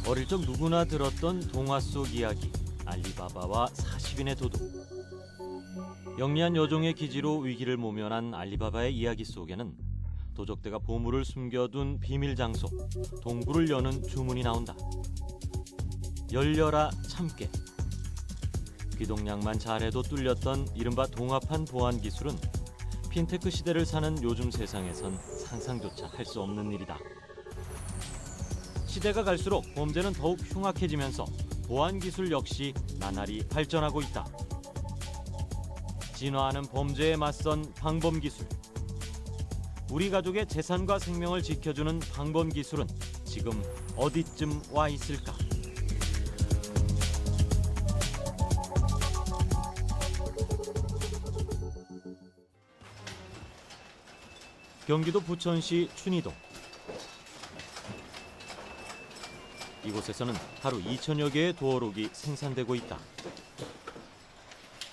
어릴 적 누구나 들었던 동화 속 이야기 알리바바와 40인의 도둑. 영리한 여종의 기지로 위기를 모면한 알리바바의 이야기 속에는 도적대가 보물을 숨겨둔 비밀 장소 동굴을 여는 주문이 나온다. 열려라 참깨. 귀동냥만 잘해도 뚫렸던 이른바 동화판 보안 기술은 핀테크 시대를 사는 요즘 세상에선 상상조차 할 수 없는 일이다. 시대가 갈수록 범죄는 더욱 흉악해지면서 보안 기술 역시 나날이 발전하고 있다. 진화하는 범죄에 맞선 방범 기술. 우리 가족의 재산과 생명을 지켜주는 방범 기술은 지금 어디쯤 와 있을까? 경기도 부천시 춘희동. 이곳에서는 하루 2천여 개의 도어록이 생산되고 있다.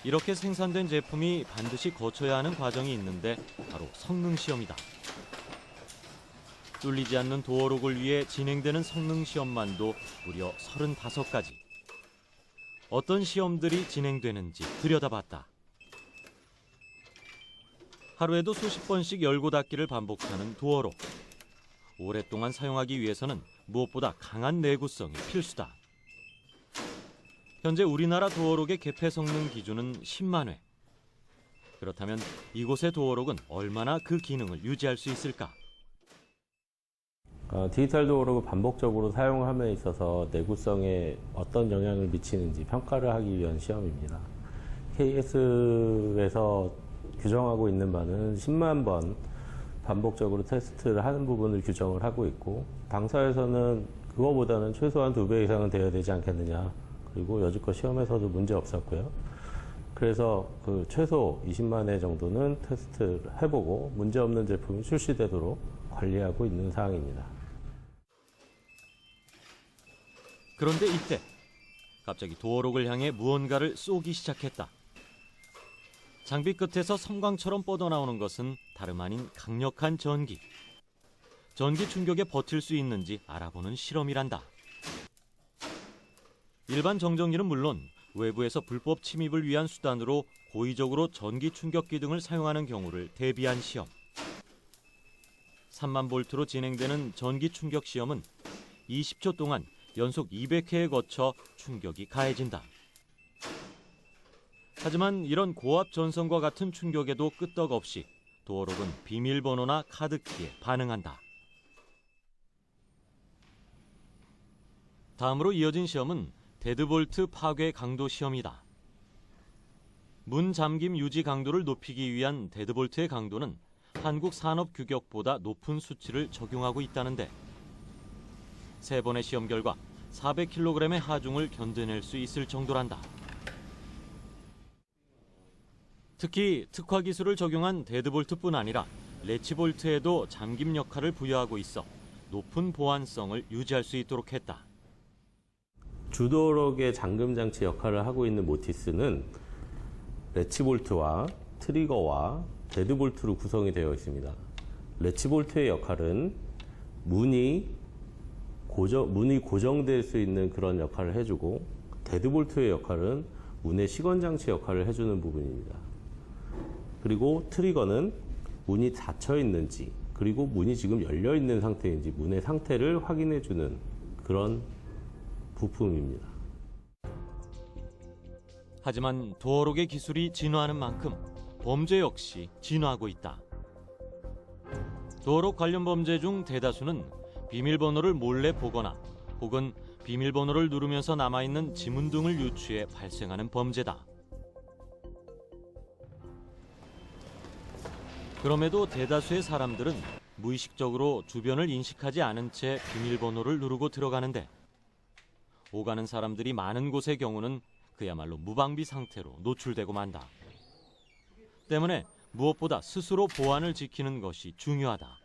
이렇게 생산된 제품이 반드시 거쳐야 하는 과정이 있는데 바로 성능 시험이다. 뚫리지 않는 도어록을 위해 진행되는 성능 시험만도 무려 35가지. 어떤 시험들이 진행되는지 들여다봤다. 하루에도 수십 번씩 열고 닫기를 반복하는 도어록. 오랫동안 사용하기 위해서는 무엇보다 강한 내구성이 필수다. 현재 우리나라 도어록의 개폐 성능 기준은 10만 회. 그렇다면 이곳의 도어록은 얼마나 그 기능을 유지할 수 있을까? 디지털 도어록을 반복적으로 사용함에 있어서 내구성에 어떤 영향을 미치는지 평가를 하기 위한 시험입니다. KS에서 규정하고 있는 바는 10만 번 반복적으로 테스트를 하는 부분을 규정을 하고 있고, 당사에서는 그거보다는 최소한 2배 이상은 되어야 되지 않겠느냐. 그리고 여지껏 시험에서도 문제 없었고요. 그래서 그 최소 20만 회 정도는 테스트를 해보고 문제 없는 제품이 출시되도록 관리하고 있는 사항입니다. 그런데 이때 갑자기 도어록을 향해 무언가를 쏘기 시작했다. 장비 끝에서 섬광처럼 뻗어나오는 것은 다름 아닌 강력한 전기. 전기 충격에 버틸 수 있는지 알아보는 실험이란다. 일반 정전기는 물론 외부에서 불법 침입을 위한 수단으로 고의적으로 전기 충격기 등을 사용하는 경우를 대비한 시험. 3만 볼트로 진행되는 전기 충격 시험은 20초 동안 연속 200회에 거쳐 충격이 가해진다. 하지만 이런 고압 전선과 같은 충격에도 끄떡없이 도어록은 비밀번호나 카드키에 반응한다. 다음으로 이어진 시험은 데드볼트 파괴 강도 시험이다. 문 잠김 유지 강도를 높이기 위한 데드볼트의 강도는 한국 산업 규격보다 높은 수치를 적용하고 있다는데 3번의 시험 결과 400kg의 하중을 견뎌낼 수 있을 정도란다. 특히 특화 기술을 적용한 데드볼트뿐 아니라 레치볼트에도 잠김 역할을 부여하고 있어 높은 보안성을 유지할 수 있도록 했다. 주도록의 잠금 장치 역할을 하고 있는 모티스는 레치볼트와 트리거와 데드볼트로 구성이 되어 있습니다. 레치볼트의 역할은 문이 고정될 수 있는 그런 역할을 해주고, 데드볼트의 역할은 문의 시건 장치 역할을 해주는 부분입니다. 그리고 트리거는 문이 닫혀 있는지, 그리고 문이 지금 열려 있는 상태인지 문의 상태를 확인해주는 그런 부품입니다. 하지만 도어록의 기술이 진화하는 만큼 범죄 역시 진화하고 있다. 도어록 관련 범죄 중 대다수는 비밀번호를 몰래 보거나 혹은 비밀번호를 누르면서 남아있는 지문 등을 유추해 발생하는 범죄다. 그럼에도 대다수의 사람들은 무의식적으로 주변을 인식하지 않은 채 비밀번호를 누르고 들어가는데, 오가는 사람들이 많은 곳의 경우는 그야말로 무방비 상태로 노출되고 만다. 때문에 무엇보다 스스로 보안을 지키는 것이 중요하다.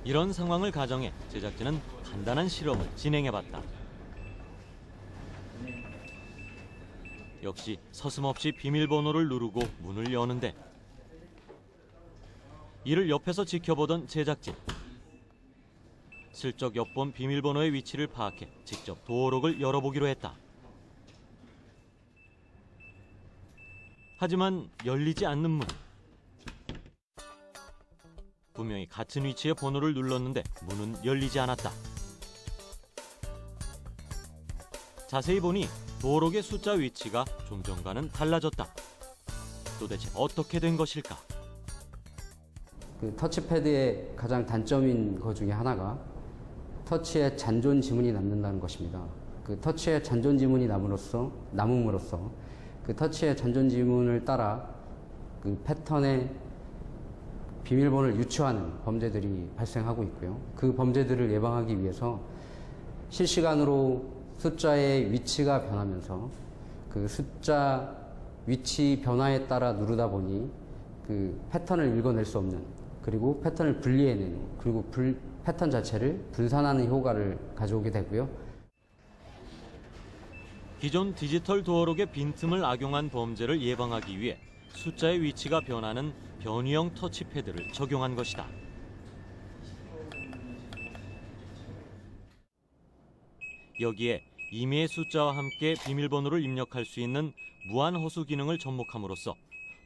이런 상황을 가정해 제작진은 간단한 실험을 진행해봤다. 역시 서슴없이 비밀번호를 누르고 문을 여는데, 이를 옆에서 지켜보던 제작진. 슬쩍 엿본 비밀번호의 위치를 파악해 직접 도어록을 열어보기로 했다. 하지만 열리지 않는 문. 분명히 같은 위치의 번호를 눌렀는데 문은 열리지 않았다. 자세히 보니 도어록의 숫자 위치가 좀 전과는 달라졌다. 도대체 어떻게 된 것일까? 그 터치패드의 가장 단점인 것 중에 하나가 터치에 잔존 지문이 남는다는 것입니다. 그 터치에 잔존 지문이 남음으로써 그 터치의 잔존 지문을 따라 그 패턴의 비밀번호를 유추하는 범죄들이 발생하고 있고요. 그 범죄들을 예방하기 위해서 실시간으로 숫자의 위치가 변하면서 그 숫자 위치 변화에 따라 누르다 보니 그 패턴을 읽어낼 수 없는, 그리고 패턴을 분리해내는, 그리고 패턴 자체를 분산하는 효과를 가져오게 되고요. 기존 디지털 도어록의 빈틈을 악용한 범죄를 예방하기 위해 숫자의 위치가 변하는 변이형 터치패드를 적용한 것이다. 여기에 임의의 숫자와 함께 비밀번호를 입력할 수 있는 무한 허수 기능을 접목함으로써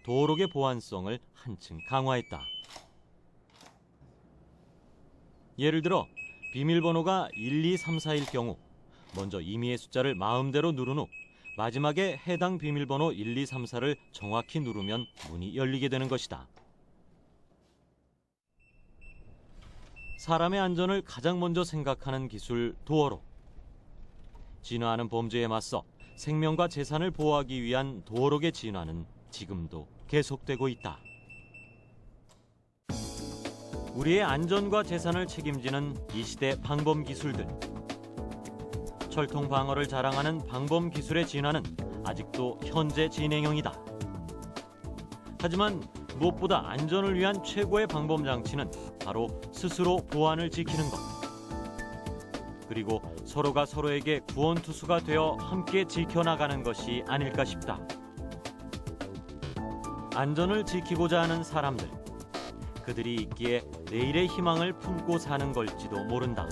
도어록의 보안성을 한층 강화했다. 예를 들어 비밀번호가 12344일 경우 먼저 임의의 숫자를 마음대로 누른 후 마지막에 해당 비밀번호 1234를 정확히 누르면 문이 열리게 되는 것이다. 사람의 안전을 가장 먼저 생각하는 기술 도어록. 진화하는 범죄에 맞서 생명과 재산을 보호하기 위한 도어록의 진화는 지금도 계속되고 있다. 우리의 안전과 재산을 책임지는 이 시대 방범 기술들. 철통 방어를 자랑하는 방범 기술의 진화는 아직도 현재 진행형이다. 하지만 무엇보다 안전을 위한 최고의 방범 장치는 바로 스스로 보안을 지키는 것. 그리고 서로가 서로에게 구원투수가 되어 함께 지켜나가는 것이 아닐까 싶다. 안전을 지키고자 하는 사람들. 그들이 있기에 내일의 희망을 품고 사는 걸지도 모른다.